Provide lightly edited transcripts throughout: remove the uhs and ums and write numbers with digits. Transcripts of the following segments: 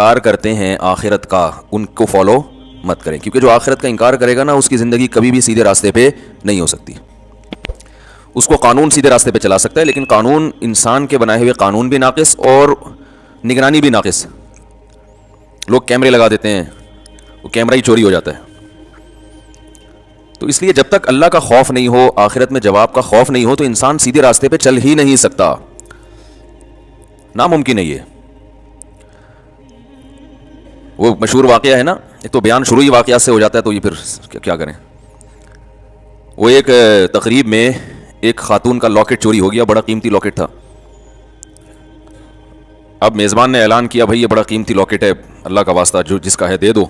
انکار کرتے ہیں آخرت کا ان کو فالو مت کریں, کیونکہ جو آخرت کا انکار کرے گا نا اس کی زندگی کبھی بھی سیدھے راستے پہ نہیں ہو سکتی. اس کو قانون سیدھے راستے پہ چلا سکتا ہے, لیکن قانون, انسان کے بنائے ہوئے قانون بھی ناقص اور نگرانی بھی ناقص. لوگ کیمرے لگا دیتے ہیں, وہ کیمرہ ہی چوری ہو جاتا ہے. تو اس لیے جب تک اللہ کا خوف نہیں ہو, آخرت میں جواب کا خوف نہیں ہو, تو انسان سیدھے راستے پہ چل ہی نہیں سکتا, ناممکن ہے یہ. وہ مشہور واقعہ ہے نا, ایک تو بیان شروع ہی واقعات سے ہو جاتا ہے, تو یہ پھر کیا کریں. وہ ایک تقریب میں ایک خاتون کا لاکٹ چوری ہو گیا, بڑا قیمتی لاکٹ تھا. اب میزبان نے اعلان کیا, بھائی یہ بڑا قیمتی لاکٹ ہے, اللہ کا واسطہ جو جس کا ہے دے دو.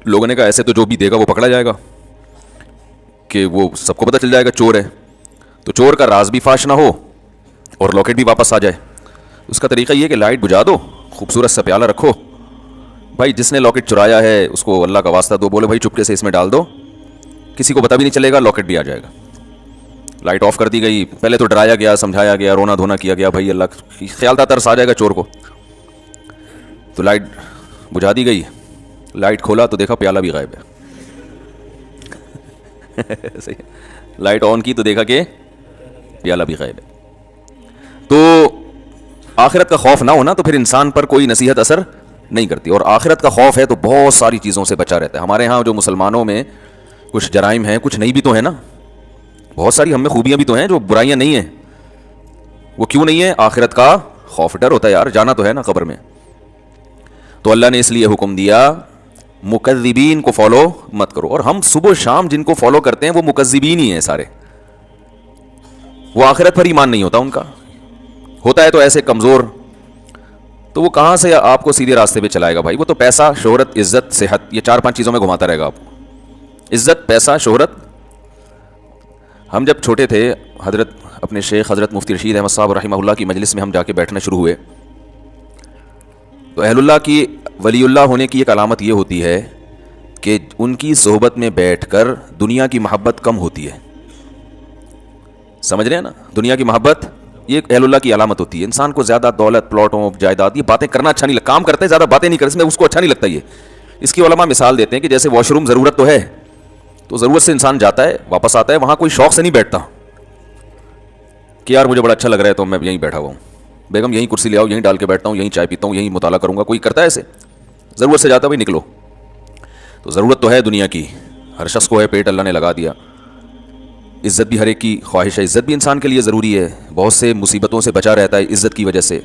لوگوں نے کہا ایسے تو جو بھی دے گا وہ پکڑا جائے گا, کہ وہ سب کو پتہ چل جائے گا چور ہے, تو چور کا راز بھی فاش نہ ہو اور لاکٹ بھی واپس آ جائے. اس کا طریقہ یہ کہ لائٹ بجھا دو, خوبصورت سا پیالہ رکھو, بھائی جس نے لاکٹ چرایا ہے اس کو اللہ کا واسطہ دو, بولے بھائی چپکے سے اس میں ڈال دو, کسی کو پتہ بھی نہیں چلے گا, لاکٹ بھی آ جائے گا. لائٹ آف کر دی گئی. پہلے تو ڈرایا گیا, سمجھایا گیا, رونا دھونا کیا گیا, بھائی اللہ خیال تھا ترس آ جائے گا چور کو. تو لائٹ بجھا دی گئی, لائٹ کھولا تو دیکھا پیالہ بھی غائب ہے. لائٹ آن کی تو دیکھا کہ پیالہ بھی غائب ہے. تو آخرت کا خوف نہ ہونا تو پھر انسان پر کوئی نصیحت اثر نہیں کرتی, اور آخرت کا خوف ہے تو بہت ساری چیزوں سے بچا رہتا ہے. ہمارے ہاں جو مسلمانوں میں کچھ جرائم ہیں, کچھ نہیں بھی تو ہیں نا, بہت ساری ہم میں خوبیاں بھی تو ہیں, جو برائیاں نہیں ہیں. وہ کیوں نہیں ہے؟ آخرت کا خوف, ڈر ہوتا ہے یار, جانا تو ہے نا قبر میں. تو اللہ نے اس لیے حکم دیا مکذبین کو فالو مت کرو. اور ہم صبح و شام جن کو فالو کرتے ہیں وہ مکذبین ہی ہیں سارے. وہ آخرت پر ایمان نہیں ہوتا ان کا, ہوتا ہے تو ایسے کمزور, تو وہ کہاں سے آپ کو سیدھے راستے پہ چلائے گا بھائی. وہ تو پیسہ, شہرت, عزت, صحت, یہ 4-5 چیزوں میں گھماتا رہے گا آپ کو. عزت, پیسہ, شہرت. ہم جب چھوٹے تھے, حضرت اپنے شیخ حضرت مفتی رشید احمد صاحب رحمہ اللہ کی مجلس میں ہم جا کے بیٹھنا شروع ہوئے, تو اہل اللہ کی, ولی اللہ ہونے کی ایک علامت یہ ہوتی ہے کہ ان کی صحبت میں بیٹھ کر دنیا کی محبت کم ہوتی ہے. سمجھ رہے ہیں نا, دنیا کی محبت یہ اہل اللہ کی علامت ہوتی ہے. انسان کو زیادہ دولت, پلاٹوں, جائیداد, یہ باتیں کرنا اچھا نہیں لگتا. کام کرتے ہیں زیادہ باتیں نہیں کرتے, اس میں اس کو اچھا نہیں لگتا. یہ اس کی علماء مثال دیتے ہیں کہ جیسے واش روم ضرورت تو ہے, تو ضرورت سے انسان جاتا ہے واپس آتا ہے, وہاں کوئی شوق سے نہیں بیٹھتا کہ یار مجھے بڑا اچھا لگ رہا ہے تو میں یہیں بیٹھا ہوا ہوں, بیگم یہیں کرسی لے آؤ, یہیں ڈال کے بیٹھتا ہوں, یہیں چائے پیتا ہوں, یہیں مطالعہ کروں گا. کوئی کرتا ہے ایسے؟ ضرورت سے جاتا ہے, بھائی نکلو. تو ضرورت تو ہے دنیا کی, ہر شخص کو ہے, پیٹ اللہ نے لگا دیا. عزت بھی ہر ایک کی خواہش ہے, عزت بھی انسان کے لیے ضروری ہے, بہت سے مصیبتوں سے بچا رہتا ہے عزت کی وجہ سے.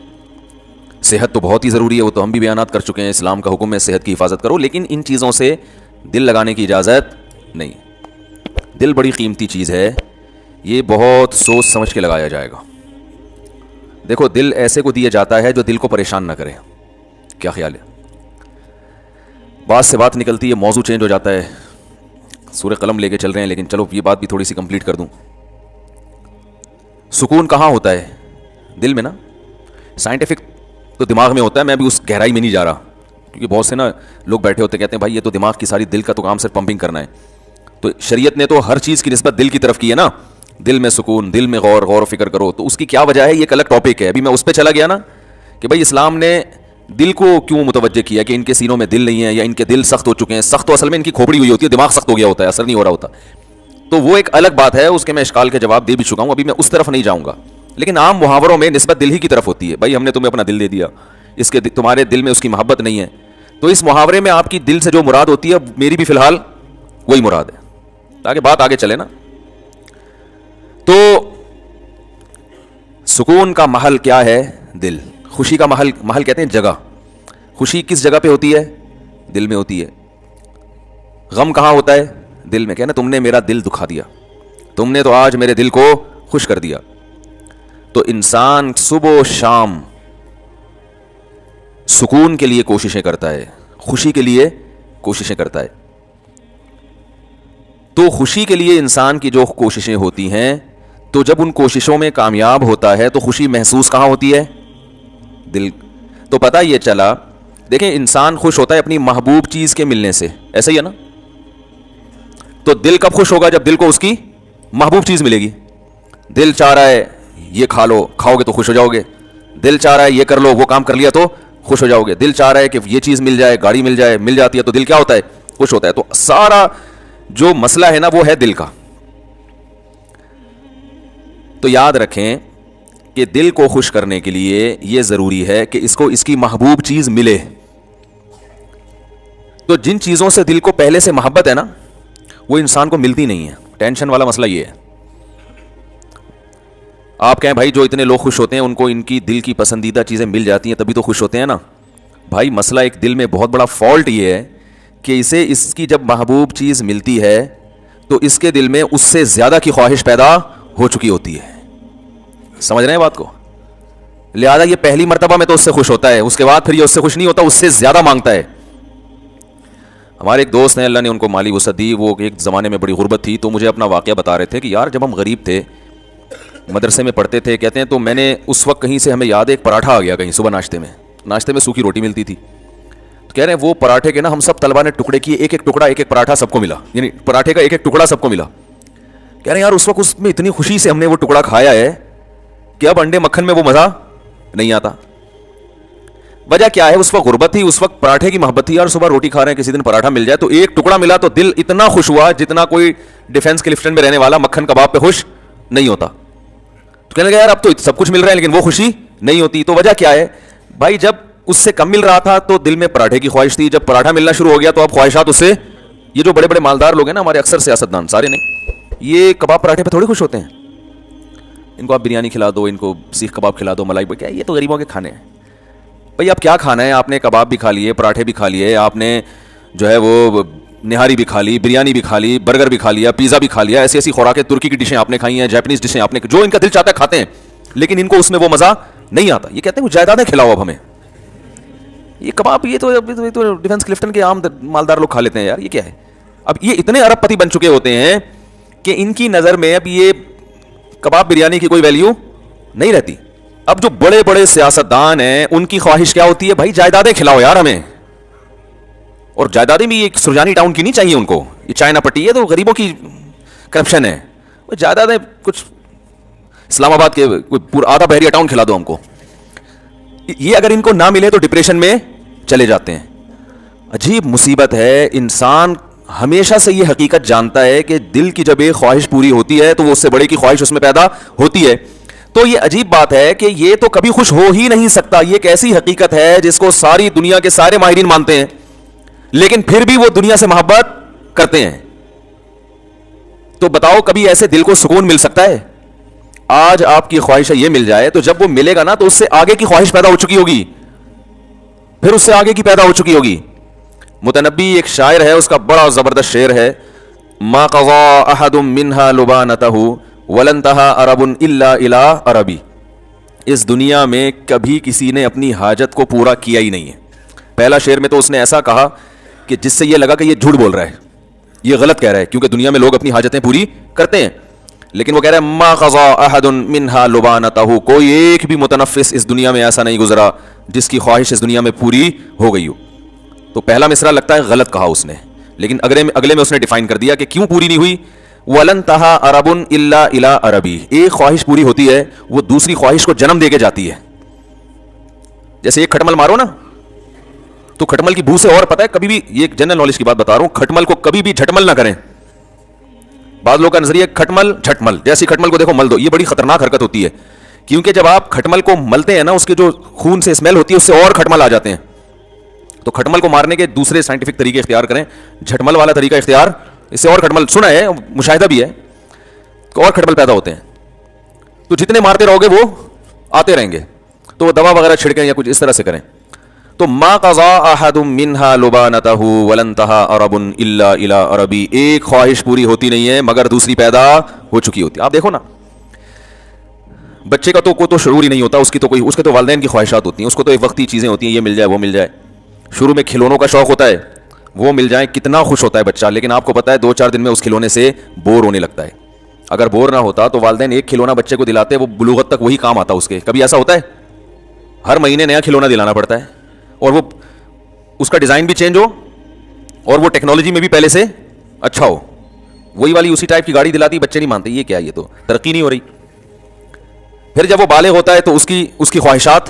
صحت تو بہت ہی ضروری ہے, وہ تو ہم بھی بیانات کر چکے ہیں, اسلام کا حکم ہے صحت کی حفاظت کرو, لیکن ان چیزوں سے دل لگانے کی اجازت نہیں. دل بڑی قیمتی چیز ہے, یہ بہت سوچ سمجھ کے لگایا جائے گا. دیکھو دل ایسے کو دیا جاتا ہے جو دل کو پریشان نہ کرے. کیا خیال ہے؟ بات سے بات نکلتی ہے, موضوع چینج ہو جاتا ہے, سورہ قلم لے کے چل رہے ہیں, لیکن چلو یہ بات بھی تھوڑی سی کمپلیٹ کر دوں. سکون کہاں ہوتا ہے؟ دل میں نا. سائنٹیفک تو دماغ میں ہوتا ہے, میں بھی اس گہرائی میں نہیں جا رہا, کیونکہ بہت سے نا لوگ بیٹھے ہوتے کہتے ہیں بھائی یہ تو دماغ کی ساری, دل کا تو کام صرف پمپنگ کرنا ہے. تو شریعت نے تو ہر چیز کی نسبت دل کی طرف کی ہے نا. دل میں سکون, دل میں غور و فکر کرو. تو اس کی کیا وجہ ہے, یہ ایک الگ ٹاپک ہے. ابھی میں اس پہ چلا گیا نا کہ بھائی اسلام نے دل کو کیوں متوجہ کیا کہ ان کے سینوں میں دل نہیں ہے, یا ان کے دل سخت ہو چکے ہیں. سخت تو اصل میں ان کی کھوپڑی ہوئی ہوتی ہے, دماغ سخت ہو گیا ہوتا ہے, اثر نہیں ہو رہا ہوتا. تو وہ ایک الگ بات ہے, اس کے میں اشکال کے جواب دے بھی چکا ہوں, ابھی میں اس طرف نہیں جاؤں گا. لیکن عام محاوروں میں نسبت دل ہی کی طرف ہوتی ہے. بھائی ہم نے تمہیں اپنا دل دے دیا, اس کے تمہارے دل میں اس کی محبت نہیں ہے. تو اس محاورے میں آپ کی دل سے جو مراد ہوتی ہے, میری بھی فی الحال وہی مراد ہے, تاکہ بات آگے چلے نا. تو سکون کا محل کیا ہے؟ دل. خوشی کا محل کہتے ہیں جگہ. خوشی کس جگہ پہ ہوتی ہے؟ دل میں ہوتی ہے. غم کہاں ہوتا ہے؟ دل میں. کہنا تم نے میرا دل دکھا دیا, تم نے تو آج میرے دل کو خوش کر دیا. تو انسان صبح و شام سکون کے لیے کوششیں کرتا ہے, خوشی کے لیے کوششیں کرتا ہے. تو خوشی کے لیے انسان کی جو کوششیں ہوتی ہیں, تو جب ان کوششوں میں کامیاب ہوتا ہے تو خوشی محسوس کہاں ہوتی ہے؟ دل. تو پتہ یہ چلا, دیکھیں انسان خوش ہوتا ہے اپنی محبوب چیز کے ملنے سے, ایسا ہی ہے نا. تو دل کب خوش ہوگا؟ جب دل کو اس کی محبوب چیز ملے گی. دل چاہ رہا ہے یہ کھا لو, کھاؤ گے تو خوش ہو جاؤ گے. دل چاہ رہا ہے یہ کر لو, وہ کام کر لیا تو خوش ہو جاؤ گے. دل چاہ رہا ہے کہ یہ چیز مل جائے, گاڑی مل جائے, مل جاتی ہے تو دل کیا ہوتا ہے, خوش ہوتا ہے. تو سارا جو مسئلہ ہے نا وہ ہے دل کا. تو یاد رکھیں کہ دل کو خوش کرنے کے لیے یہ ضروری ہے کہ اس کو اس کی محبوب چیز ملے. تو جن چیزوں سے دل کو پہلے سے محبت ہے نا وہ انسان کو ملتی نہیں ہے. ٹینشن والا مسئلہ یہ ہے. آپ کہیں بھائی جو اتنے لوگ خوش ہوتے ہیں ان کو ان کی دل کی پسندیدہ چیزیں مل جاتی ہیں تبھی تو خوش ہوتے ہیں نا. بھائی مسئلہ ایک دل میں بہت بڑا فالٹ یہ ہے کہ اسے اس کی جب محبوب چیز ملتی ہے تو اس کے دل میں اس سے زیادہ کی خواہش پیدا ہو چکی ہوتی ہے. سمجھ رہے ہیں بات کو؟ لہذا یہ پہلی مرتبہ میں تو اس سے خوش ہوتا ہے, اس کے بعد پھر یہ اس سے خوش نہیں ہوتا, اس سے زیادہ مانگتا ہے. ہمارے ایک دوست ہیں, اللہ نے ان کو مالی وسعت دی, وہ ایک زمانے میں بڑی غربت تھی, تو مجھے اپنا واقعہ بتا رہے تھے کہ یار جب ہم غریب تھے, مدرسے میں پڑھتے تھے, کہتے ہیں تو میں نے اس وقت کہیں سے ہمیں یاد ہے ایک پراٹھا آ گیا کہیں صبح ناشتے میں سوکھی روٹی ملتی تھی. تو کہہ رہے ہیں وہ پراٹھے کے نا ہم سب طلبہ نے ٹکڑے کیے, ایک ایک ٹکڑا ایک ایک پراٹھا سب کو ملا, یعنی پراٹھے کا ایک ایک ٹکڑا سب کو ملا. کہہ رہے ہیں یار اس وقت اس میں اتنی خوشی سے ہم نے وہ ٹکڑا کھایا ہے کہ اب انڈے مکھن میں وہ مزہ نہیں آتا. وجہ کیا ہے؟ اس وقت غربت تھی, اس وقت پراٹھے کی محبت تھی. یار صبح روٹی کھا رہے ہیں, کسی دن پراٹھا مل جائے تو ایک ٹکڑا ملا تو دل اتنا خوش ہوا جتنا کوئی ڈیفینس کلفٹن میں رہنے والا مکھن کباب پہ خوش نہیں ہوتا. تو کہنے لگا یار اب تو سب کچھ مل رہا ہے لیکن وہ خوشی نہیں ہوتی. تو وجہ کیا ہے بھائی؟ جب اس سے کم مل رہا تھا تو دل میں پراٹھے کی خواہش تھی, جب پراٹھا ملنا شروع ہو گیا تو اب خواہشات اس سے. یہ جو بڑے بڑے مالدار لوگ ہیں نا ہمارے, اکثر سیاستدان, سارے نہیں, یہ کباب پراٹھے پہ تھوڑی خوش ہوتے ہیں. ان کو آپ بریانی کھلا دو, ان کو سیخ کباب کھلا دو, ملائی, کیا یہ تو غریبوں کے کھانے ہیں. بھائی آپ کیا کھانا ہے؟ آپ نے کباب بھی کھا لیے, پراٹھے بھی کھا لیے, آپ نے جو ہے وہ نہاری بھی کھا لی, بریانی بھی کھا لی, برگر بھی کھا لیا, پیزا بھی کھا لیا, ایسی ایسی خوراکیں, ترکی کی ڈشیں آپ نے کھائی ہیں, جاپنیز ڈشیں آپ نے, جو ان کا دل چاہتا ہے کھاتے ہیں, لیکن ان کو اس میں وہ مزہ نہیں آتا. یہ کہتے ہیں وہ جائیدادیں کھلاؤ اب ہمیں. یہ کباب یہ تو ڈیفینس کلفٹن کے عام مالدار لوگ کھا لیتے ہیں یار, یہ کیا ہے؟ اب یہ اتنے ارب پتی بن چکے ہوتے ہیں کہ ان کی نظر میں اب یہ کباب بریانی کی کوئی ویلیو نہیں رہتی. اب جو بڑے بڑے سیاستدان ہیں ان کی خواہش کیا ہوتی ہے؟ بھائی جائیدادیں کھلاؤ یار ہمیں. اور جائیدادیں بھی ایک سرجانی ٹاؤن کی نہیں چاہیے ان کو, یہ چائنا پٹی ہے تو غریبوں کی کرپشن ہے. وہ جائیدادیں کچھ اسلام آباد کے پورا آدھا بحریہ ٹاؤن کھلا دو ہم کو. یہ اگر ان کو نہ ملے تو ڈپریشن میں چلے جاتے ہیں. عجیب مصیبت ہے. انسان ہمیشہ سے یہ حقیقت جانتا ہے کہ دل کی جب ایک خواہش پوری ہوتی ہے تو وہ اس سے بڑے کی خواہش اس میں پیدا ہوتی ہے. تو یہ عجیب بات ہے کہ یہ تو کبھی خوش ہو ہی نہیں سکتا. یہ ایک ایسی حقیقت ہے جس کو ساری دنیا کے سارے ماہرین مانتے ہیں, لیکن پھر بھی وہ دنیا سے محبت کرتے ہیں. تو بتاؤ کبھی ایسے دل کو سکون مل سکتا ہے؟ آج آپ کی خواہش یہ مل جائے تو جب وہ ملے گا نا تو اس سے آگے کی خواہش پیدا ہو چکی ہوگی, پھر اس سے آگے کی پیدا ہو چکی ہوگی. متنبی ایک شاعر ہے, اس کا بڑا زبردست شعر ہے, ما قضا احد منها لبانته ولنتہا عرب الا الى عربی. اس دنیا میں کبھی کسی نے اپنی حاجت کو پورا کیا ہی نہیں ہے. پہلا شعر میں تو اس نے ایسا کہا کہ جس سے یہ لگا کہ یہ جھوٹ بول رہا ہے, یہ غلط کہہ رہا ہے, کیونکہ دنیا میں لوگ اپنی حاجتیں پوری کرتے ہیں. لیکن وہ کہہ رہا ہے ما قضا احد منها لبانته, کوئی ایک بھی متنفس اس دنیا میں ایسا نہیں گزرا جس کی خواہش اس دنیا میں پوری ہو گئی ہو. تو پہلا مصرع لگتا ہے غلط کہا اس نے, لیکن اگلے میں اس نے ڈیفائن کر دیا کہ کیوں پوری نہیں ہوئی. وَلَن تَهَا عَرَبٌ إِلَّا إِلَىٰ عَرَبِي. ایک خواہش پوری ہوتی ہے وہ دوسری خواہش کو جنم دے کے جاتی ہے. جیسے ایک کھٹمل مارو نا تو کھٹمل کی بو سے, اور پتہ ہے کبھی بھی, یہ جنرل نالج کی بات بتا رہا ہوں, کھٹمل کو کبھی بھی جھٹمل نہ کریں. بعض لوگوں کا نظریہ کھٹمل جھٹمل, جیسی کھٹمل کو دیکھو مل دو, یہ بڑی خطرناک حرکت ہوتی ہے. کیونکہ جب آپ کھٹمل کو ملتے ہیں نا اس کے جو خون سے اسمیل ہوتی ہے اس سے اور کھٹمل آ جاتے ہیں. تو کھٹمل کو مارنے کے دوسرے سائنٹیفک طریقے اختیار کریں, جھٹمل والا طریقہ اختیار, اس سے اور کھٹمل, سنا ہے مشاہدہ بھی ہے, اور کھٹمل پیدا ہوتے ہیں. تو جتنے مارتے رہو گے وہ آتے رہیں گے. تو وہ دوا وغیرہ چھڑکیں یا کچھ اس طرح سے کریں. تو ما قضا احد منها لبانته ولنتها عرب الا الى عربی. ایک خواہش پوری ہوتی نہیں ہے مگر دوسری پیدا ہو چکی ہوتی ہے. آپ دیکھو نا بچے کا تو کوئی تو شعور ہی نہیں ہوتا, اس کے تو والدین کی خواہشات ہوتی ہیں, اس کو تو ایک وقتی چیزیں ہوتی ہیں, یہ مل جائے وہ مل جائے. شروع میں کھلونوں کا شوق ہوتا ہے, وہ مل جائیں کتنا خوش ہوتا ہے بچہ, لیکن آپ کو پتا ہے 2-4 دن میں اس کھلونے سے بور ہونے لگتا ہے. اگر بور نہ ہوتا تو والدین ایک کھلونا بچے کو دلاتے, وہ بلوغت تک وہی کام آتا اس کے. کبھی ایسا ہوتا ہے؟ ہر مہینے نیا کھلونا دلانا پڑتا ہے, اور وہ اس کا ڈیزائن بھی چینج ہو اور وہ ٹیکنالوجی میں بھی پہلے سے اچھا ہو. وہی والی اسی ٹائپ کی گاڑی دلاتی, بچے نہیں مانتے, یہ کیا, یہ تو ترقی نہیں ہو رہی. پھر جب وہ بالغ ہوتا ہے تو اس کی خواہشات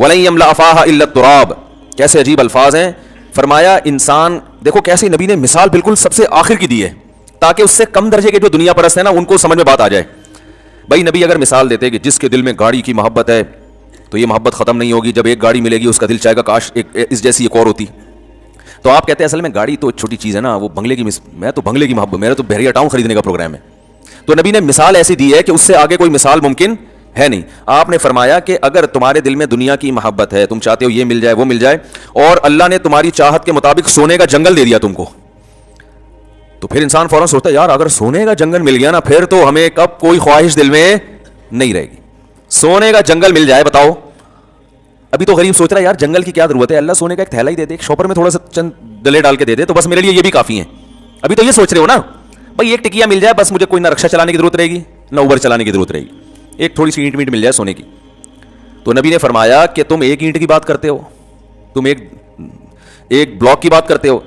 وَلَن يَمْلَأَ فَاهَا إِلَّا التُّرَابُ. کیسے عجیب الفاظ ہیں. فرمایا انسان دیکھو کیسے نبی نے مثال بالکل سب سے آخر کی دی ہے تاکہ اس سے کم درجے کے جو دنیا پرست ہیں نا ان کو سمجھ میں بات آ جائے. بھائی نبی اگر مثال دیتے کہ جس کے دل میں گاڑی کی محبت ہے تو یہ محبت ختم نہیں ہوگی. جب ایک گاڑی ملے گی اس کا دل چاہے گا کاش اس جیسی ایک اور ہوتی. تو آپ کہتے ہیں اصل میں گاڑی تو چھوٹی چیز ہے نا, وہ بنگلے کی میں تو بنگلے کی محبت, میرا تو بحریہ ٹاؤن خریدنے کا پروگرام ہے. تو نبی نے مثال ایسی دی ہے کہ اس سے آگے کوئی مثال ممکن ہے نہیں. آپ نے فرمایا کہ اگر تمہارے دل میں دنیا کی محبت ہے, تم چاہتے ہو یہ مل جائے وہ مل جائے, اور اللہ نے تمہاری چاہت کے مطابق سونے کا جنگل دے دیا تم کو, تو پھر انسان فوراً سوچتا ہے یار اگر سونے کا جنگل مل گیا نا پھر تو ہمیں کب کوئی خواہش دل میں نہیں رہے گی. سونے کا جنگل مل جائے, بتاؤ. ابھی تو غریب سوچ رہا ہے یار جنگل کی کیا ضرورت ہے, اللہ سونے کا ایک تھیلا ہی دے دے, ایک شاپر میں تھوڑا سا چند ڈلے ڈال کے دے دے تو بس میرے لیے یہ بھی کافی ہیں. ابھی تو یہ سوچ رہے ہو نا بھائی ایک ٹکیا مل جائے بس, مجھے کوئی نہ رکشا چلانے کی ضرورت رہے گی نہ اوبر چلانے کی ضرورت رہے گی, ایک تھوڑی سی اینٹ میٹ مل جائے سونے کی. تو نبی نے فرمایا کہ تم ایک اینٹ کی بات کرتے ہو, تم ایک بلاک کی بات کرتے ہو.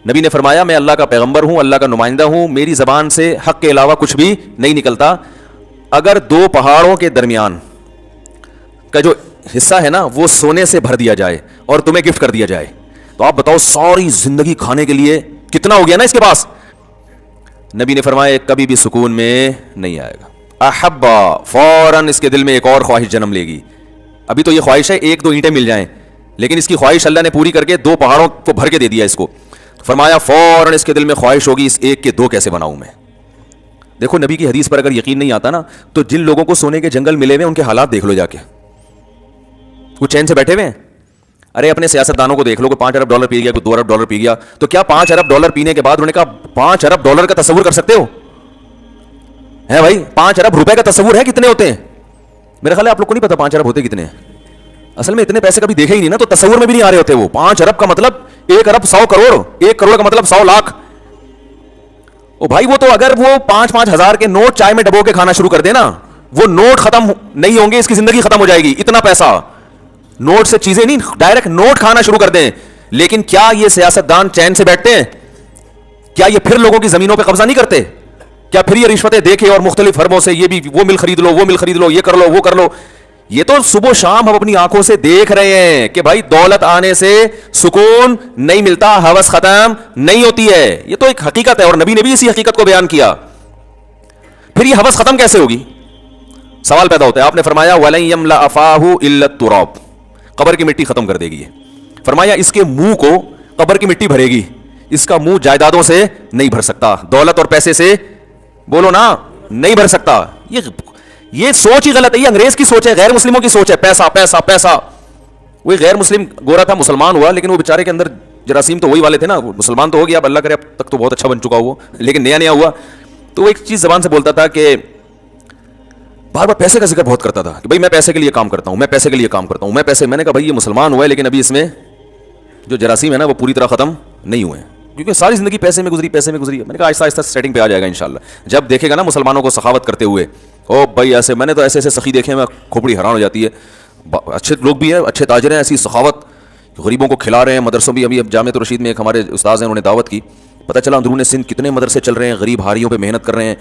نبی نے فرمایا میں اللہ کا پیغمبر ہوں, اللہ کا نمائندہ ہوں, میری زبان سے حق کے علاوہ کچھ بھی نہیں نکلتا. اگر دو پہاڑوں کے درمیان کا جو حصہ ہے نا وہ سونے سے بھر دیا جائے اور تمہیں گفٹ کر دیا جائے تو آپ بتاؤ ساری زندگی کھانے کے لیے کتنا ہو گیا نا اس کے پاس. نبی نے فرمایا کبھی بھی سکون میں نہیں آئے گا. احبا, فوراً اس کے دل میں ایک اور خواہش جنم لے گی. ابھی تو یہ خواہش ہے ایک دو اینٹیں مل جائیں, لیکن اس کی خواہش اللہ نے پوری کر کے دو پہاڑوں کو بھر کے دے دیا اس کو. فرمایا فوراً اس کے دل میں خواہش ہوگی اس ایک کے دو کیسے بناؤں میں. دیکھو نبی کی حدیث پر اگر یقین نہیں آتا نا تو جن لوگوں کو سونے کے جنگل ملے ہوئے ان کے حالات دیکھ لو جا کے, وہ چین سے بیٹھے ہوئے ہیں. ارے اپنے سیاستدانوں کو دیکھ لو, کوئی $5 ارب پی گیا, کوئی $2 ارب پی گیا, تو کیا $5 ارب پینے کے بعد انہوں نے کہا $5 ارب کا تصور کر سکتے ہو؟ ہے بھائی $5 ارب کا تصور ہے کتنے ہوتے ہیں؟ میرا خیال ہے آپ لوگ کو نہیں پتا 5 ارب ہوتے کتنے ہیں. اصل میں اتنے پیسے کبھی دیکھے ہی نہیں نا, تو تصور میں بھی نہیں آ رہے ہوتے. وہ 5 ارب کا مطلب 1 ارب 100 کروڑ, 1 کروڑ کا مطلب 100 لاکھ. او بھائی وہ تو اگر وہ 5-5 ہزار کے نوٹ چائے میں ڈبو کے کھانا شروع کر دے نا, وہ نوٹ ختم نہیں ہوں گے, اس کی زندگی ختم ہو جائے گی. اتنا پیسہ نوٹ سے چیزیں نہیں, ڈائریکٹ نوٹ کھانا شروع کر دیں. لیکن کیا یہ سیاستدان چین سے بیٹھتے ہیں؟ کیا یہ پھر لوگوں کی زمینوں پہ قبضہ نہیں کرتے؟ کیا پھر یہ رشوتیں دے کے اور مختلف حربوں سے یہ بھی وہ مل خرید لو, وہ مل خرید لو, یہ کر لو, وہ کر لو. یہ تو صبح و شام ہم اپنی آنکھوں سے دیکھ رہے ہیں کہ بھائی دولت آنے سے سکون نہیں ملتا, ہوس ختم نہیں ہوتی ہے. یہ تو ایک حقیقت ہے اور نبی نے بھی اسی حقیقت کو بیان کیا. پھر یہ ہوس ختم کیسے ہوگی؟ سوال پیدا ہوتا ہے. آپ نے فرمایا وَلَن يَمْلَأَ فَاهُ إِلَّا التُّرَابُ, قبر کی مٹی ختم کر دے گی. فرمایا اس کے منہ کو قبر کی مٹی بھرے گی, اس کا منہ جائیدادوں سے نہیں بھر سکتا, دولت اور پیسے سے بولو نا نہیں بھر سکتا. یہ سوچ ہی غلط ہے, یہ انگریز کی سوچ ہے, غیر مسلموں کی سوچ ہے. پیسہ پیسہ پیسہ. وہی غیر مسلم گورا تھا, مسلمان ہوا, لیکن وہ بیچارے کے اندر جراثیم تو وہی والے تھے نا. مسلمان تو ہو گیا, اب اللہ کرے اب تک تو بہت اچھا بن چکا وہ, لیکن نیا نیا ہوا. تو وہ ایک چیز زبان سے بولتا تھا کہ بار بار پیسے کا ذکر بہت کرتا تھا کہ بھائی میں پیسے کے لیے کام کرتا ہوں, میں پیسے کے لیے کام کرتا ہوں, میں پیسے. میں نے کہا بھائی یہ مسلمان ہوا ہے لیکن ابھی اس میں جو جراثیم ہے نا وہ پوری طرح ختم نہیں ہوئے ہیں, کیونکہ ساری زندگی پیسے میں گزری, پیسے میں گزری. میں نے کہا آہستہ آہستہ سیٹنگ پہ آ جائے گا انشاءاللہ. جب دیکھے گا نا مسلمانوں کو سخاوت کرتے ہوئے, او بھائی ایسے, میں نے تو ایسے ایسے سخی دیکھے ہیں, میں کھوپڑی حیران ہو جاتی ہے. اچھے لوگ بھی ہیں, اچھے تاجر ہیں, ایسی سخاوت غریبوں کو کھلا رہے ہیں. مدرسوں بھی ابھی جامعۃ الرشید میں ایک ہمارے استاذ ہیں, انہوں نے دعوت کی, پتہ چلا اندرون سندھ کتنے مدرسے چل رہے ہیں, غریب ہاریوں پہ محنت کر رہے ہیں.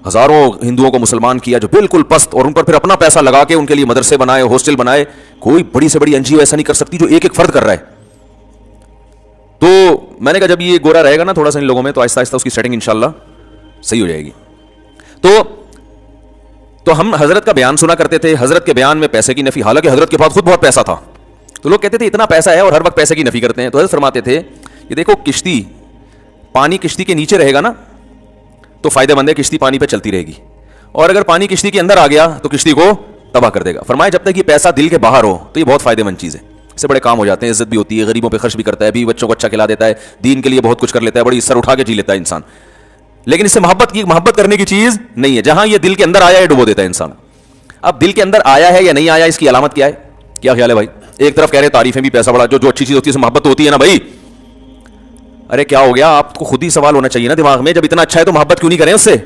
ہزاروں ہندوؤں کو مسلمان کیا جو بالکل پست, اور ان پر پھر اپنا پیسہ لگا کے ان کے لیے مدرسے بنائے, ہاسٹل بنائے. کوئی بڑی سے بڑی این جی او ایسا نہیں کر سکتی جو ایک ایک فرد کر رہا ہے. تو میں نے کہا جب یہ گورا رہے گا نا تھوڑا سا ان لوگوں میں تو آہستہ آہستہ اس کی سیٹنگ انشاءاللہ صحیح ہو جائے گی. تو ہم حضرت کا بیان سنا کرتے تھے, حضرت کے بیان میں پیسے کی نفی, حالانکہ حضرت کے پاس خود بہت پیسہ تھا. تو لوگ کہتے تھے اتنا پیسہ ہے اور ہر وقت پیسے کی نفی کرتے ہیں. تو حضرت فرماتے تھے یہ دیکھو کشتی, پانی کشتی کے نیچے رہے گا نا تو فائدہ مند ہے, کشتی پانی پہ چلتی رہے گی, اور اگر پانی کشتی کے اندر آ گیا تو کشتی کو تباہ کر دے گا. فرمایا جب تک یہ پیسہ دل کے باہر ہو تو یہ بہت فائدہ مند چیز ہے, اس سے بڑے کام ہو جاتے ہیں, عزت بھی ہوتی ہے, غریبوں پہ خرچ بھی کرتا ہے, بیوی بچوں کو اچھا کھلا دیتا ہے, دین کے لیے بہت کچھ کر لیتا ہے, بڑی سر اٹھا کے جی لیتا ہے انسان. لیکن اس سے محبت کرنے کی چیز نہیں ہے. جہاں یہ دل کے اندر آیا ہے ڈبو دیتا ہے انسان. اب دل کے اندر آیا ہے یا نہیں آیا, اس کی علامت کیا ہے؟ کیا خیال ہے بھائی؟ ایک طرف کہہ رہے تعریفیں بھی, پیسہ بڑا, جو اچھی چیز ہوتی ہے اس میں محبت تو ہوتی ہے نا بھائی. ارے کیا ہو گیا, آپ کو خود ہی سوال ہونا چاہیے نا دماغ میں, جب اتنا اچھا ہے تو محبت کیوں نہیں کریں اس سے؟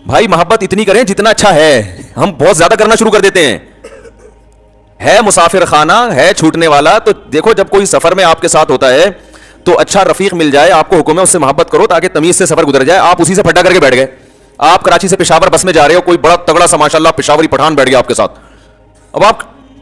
بھائی محبت اتنی کریں جتنا اچھا ہے, ہم بہت زیادہ کرنا شروع کر دیتے ہیں. ہے مسافر خانہ, ہے چھوٹنے والا. تو دیکھو جب کوئی سفر میں آپ کے ساتھ ہوتا ہے تو اچھا رفیق مل جائے, آپ کو حکم ہے اس سے محبت کرو تاکہ تمیز سے سفر گزر جائے. آپ اسی سے پھٹا کر کے بیٹھ گئے, آپ کراچی سے پشاور بس میں جا رہے ہو, کوئی بڑا تگڑا سا ماشاءاللہ پشاوری پٹھان بیٹھ گیا آپ کے ساتھ. اب آپ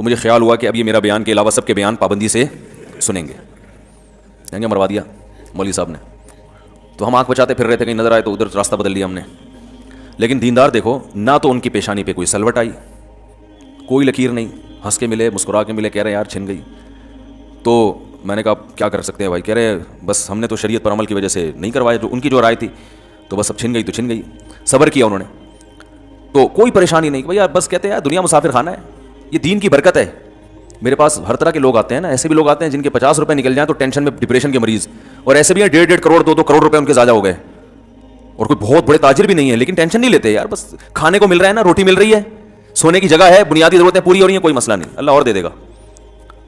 تو مجھے خیال ہوا کہ اب یہ میرا بیان کے علاوہ سب کے بیان پابندی سے سنیں گے. کہیں گے مروا دیا مولوی صاحب نے. تو ہم آنکھ بچاتے پھر رہے تھے, کہیں نظر آئے تو ادھر راستہ بدل لیا ہم نے. لیکن دیندار دیکھو, نہ تو ان کی پیشانی پہ کوئی سلوٹ آئی, کوئی لکیر نہیں, ہنس کے ملے, مسکرا کے ملے, کہہ رہے یار چھن گئی. تو میں نے کہا کیا کر سکتے ہیں بھائی. کہہ رہے بس ہم نے تو شریعت پر عمل کی وجہ سے نہیں کروایا, جو ان کی جو رائے تھی, تو بس اب چھن گئی تو چھن گئی. صبر کیا انہوں نے, تو کوئی پریشانی نہیں بھائی. بس کہتے ہیں یار دنیا مسافر خانہ ہے, یہ دین کی برکت ہے. میرے پاس ہر طرح کے لوگ آتے ہیں نا, ایسے بھی لوگ آتے ہیں جن کے 50 روپے نکل جائیں تو ٹینشن میں, ڈپریشن کے مریض, اور ایسے بھی ہیں 1.5 کروڑ 2 کروڑ روپے ان کے زیادہ ہو گئے, اور کوئی بہت بڑے تاجر بھی نہیں ہے, لیکن ٹینشن نہیں لیتے یار. بس کھانے کو مل رہا ہے نا, روٹی مل رہی ہے, سونے کی جگہ ہے, بنیادی ضرورتیں پوری ہو رہی ہیں, کوئی مسئلہ نہیں, اللہ اور دے دے گا.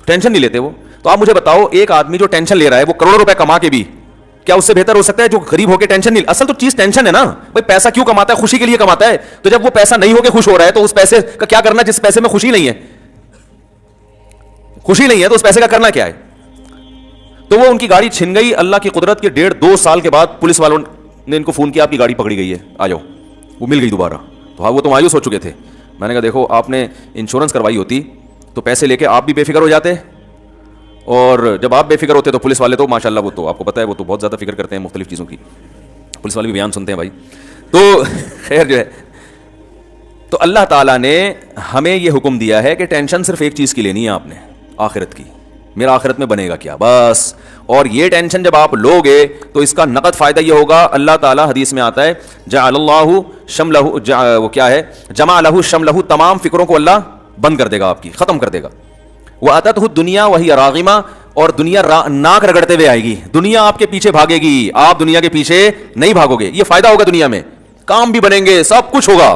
ٹینشن نہیں لیتے وہ. تو آپ مجھے بتاؤ, ایک آدمی جو ٹینشن لے رہا ہے وہ کروڑوں روپے کما کے بھی, کیا اس سے بہتر ہو سکتا ہے جو غریب ہو کے ٹینشن نہیں؟ اصل تو چیز ٹینشن ہے نا بھائی. پیسہ کیوں کماتا ہے؟ خوشی کے لیے کماتا ہے. تو جب وہ پیسہ نہیں ہو کے خوش ہو رہا ہے تو اس پیسے کا کیا کرنا جس پیسے میں خوشی نہیں ہے؟ خوشی نہیں ہے تو اس پیسے کا کرنا کیا ہے؟ تو وہ ان کی گاڑی چھن گئی. اللہ کی قدرت کے 1.5-2 سال کے بعد پولیس والوں نے ان کو فون کیا, آپ کی گاڑی پکڑی گئی ہے, آ جاؤ. وہ مل گئی دوبارہ. تو ہاں وہ تو مایوس ہو چکے تھے. میں نے کہا دیکھو آپ نے انشورنس کروائی ہوتی تو پیسے لے کے آپ بھی بے فکر ہو جاتے, اور جب آپ بے فکر ہوتے تو پولیس والے تو ماشاء اللہ وہ تو آپ کو پتہ ہے وہ تو بہت زیادہ فکر کرتے ہیں مختلف چیزوں کی. پولیس والے بھی بیان سنتے ہیں بھائی. تو خیر جو ہے, تو اللہ تعالیٰ نے ہمیں یہ حکم دیا ہے کہ ٹینشن صرف ایک چیز کی لینی ہے آپ نے, آخرت کی. میرا آخرت میں بنے گا کیا, بس. اور یہ ٹینشن جب آپ لوگے تو اس کا نقد فائدہ یہ ہوگا, اللہ تعالیٰ حدیث میں آتا ہے جعل اللہ شملہ, وہ کیا ہے, جمع لہ شملہ, تمام فکروں کو اللہ بند کر دے گا, آپ کی ختم کر دے گا. وَأَتَتْهُ الدُّنْيَا وَهِيَ رَاغِمَةٌ, اور دنیا ناک رگڑتے ہوئے آئے گی. دنیا آپ کے پیچھے بھاگے گی, آپ دنیا کے پیچھے نہیں بھاگو گے. یہ فائدہ ہوگا دنیا میں, کام بھی بنیں گے, سب کچھ ہوگا,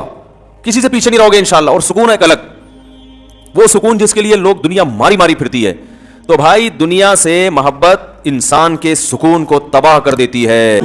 کسی سے پیچھے نہیں رہو گے انشاءاللہ. اور سکون ہے ایک الگ, وہ سکون جس کے لیے لوگ دنیا ماری ماری پھرتی ہے. تو بھائی دنیا سے محبت انسان کے سکون کو تباہ کر دیتی ہے.